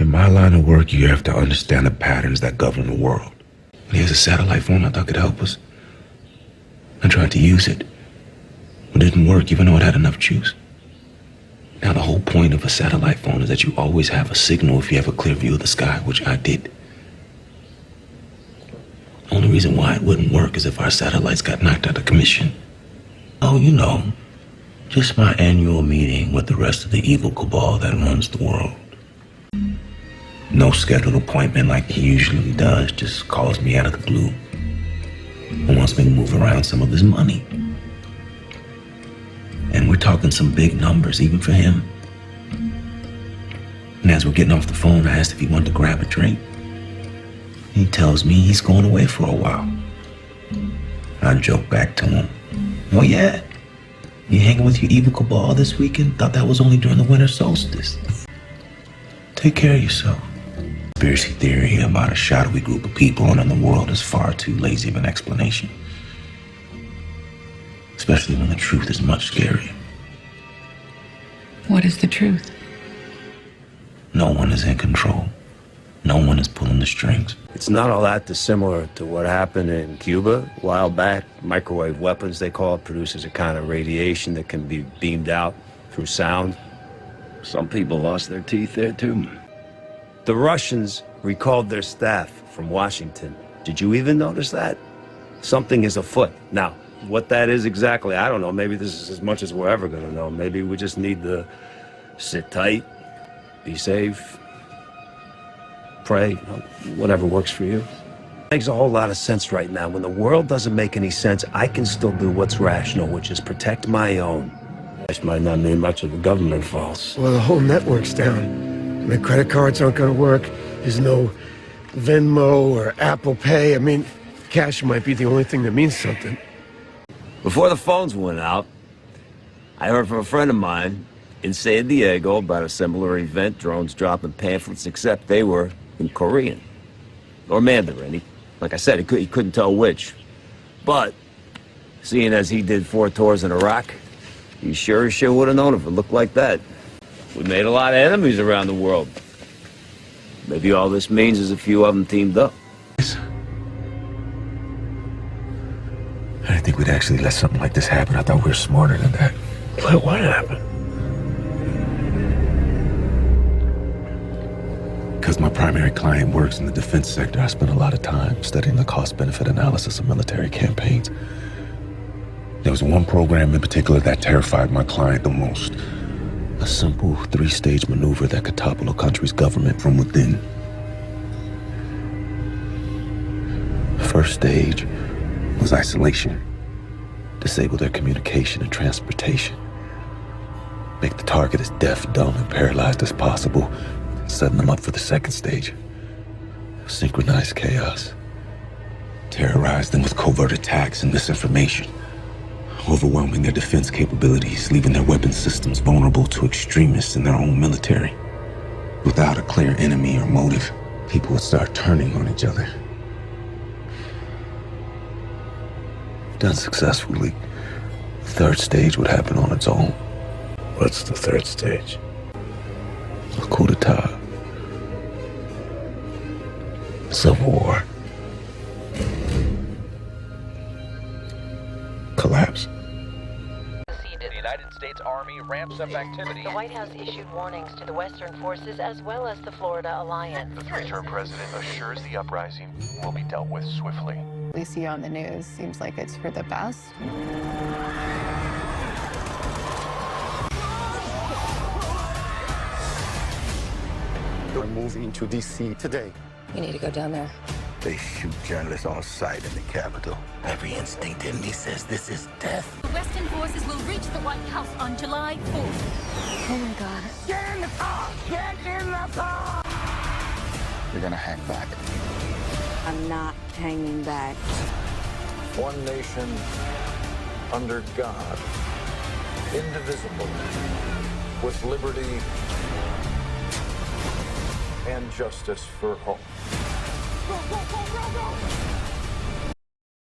In my line of work, you have to understand the patterns that govern the world. Here's a satellite phone I thought could help us. I tried to use it. It didn't work, even though it had enough juice. Now, the whole point of a satellite phone is that you always have a signal if you have a clear view of the sky, which I did. The only reason why it wouldn't work is if our satellites got knocked out of commission. Oh, you know, just my annual meeting with the rest of the evil cabal that runs the world. No scheduled appointment like he usually does, just calls me out of the blue and wants me to move around some of his money. And we're talking some big numbers, even for him. And as we're getting off the phone, I asked if he wanted to grab a drink. He tells me he's going away for a while. I joke back to him, "Oh yeah? You hanging with your evil cabal this weekend? Thought that was only during the winter solstice. Take care of yourself." Conspiracy theory about a shadowy group of people running the world is far too lazy of an explanation. Especially when the truth is much scarier. What is the truth? No one is in control. No one is pulling the strings. It's not all that dissimilar to what happened in Cuba a while back. Microwave weapons, they call it, produces a kind of radiation that can be beamed out through sound. Some people lost their teeth there, too. The Russians recalled their staff from Washington. Did you even notice that? Something is afoot. Now, what that is exactly, I don't know. Maybe this is as much as we're ever going to know. Maybe we just need to sit tight, be safe, pray, whatever works for you. Makes a whole lot of sense right now. When the world doesn't make any sense, I can still do what's rational, which is protect my own. This might not mean much if the government falls. Well, the whole network's down. My credit cards aren't going to work. There's no Venmo or Apple Pay. I mean, cash might be the only thing that means something. Before the phones went out, I heard from a friend of mine in San Diego about a similar event, drones dropping pamphlets, except they were in Korean. Or Mandarin. Like I said, he couldn't tell which. But, seeing as he did 4 tours in Iraq, he sure as shit would have known if it looked like that. We made a lot of enemies around the world. Maybe all this means is a few of them teamed up. I didn't think we'd actually let something like this happen. I thought we were smarter than that. What happened? Because my primary client works in the defense sector, I spent a lot of time studying the cost-benefit analysis of military campaigns. There was one program in particular that terrified my client the most. A simple 3-stage maneuver that could topple a country's government from within. First stage was isolation. Disable their communication and transportation. Make the target as deaf, dumb, and paralyzed as possible, setting them up for the second stage. Synchronized chaos. Terrorize them with covert attacks and misinformation. Overwhelming their defense capabilities, leaving their weapon systems vulnerable to extremists in their own military. Without a clear enemy or motive, people would start turning on each other. Done successfully, the third stage would happen on its own. What's the third stage? A coup d'etat. Civil war. Collapse. The United States Army ramps up activity. The White House issued warnings to the Western forces as well as the Florida Alliance. The three-term president assures the uprising will be dealt with swiftly. We see on the news seems like it's for the best. We're moving to D.C. today. You need to go down there. They shoot journalists on sight in the Capitol. Every instinct in me says this is death. The Western forces will reach the White House on July 4th. Oh my God. Get in the car! Get in the car! You're gonna hang back. I'm not hanging back. One nation, under God, indivisible, with liberty and justice for all. Go, go, go, go, go!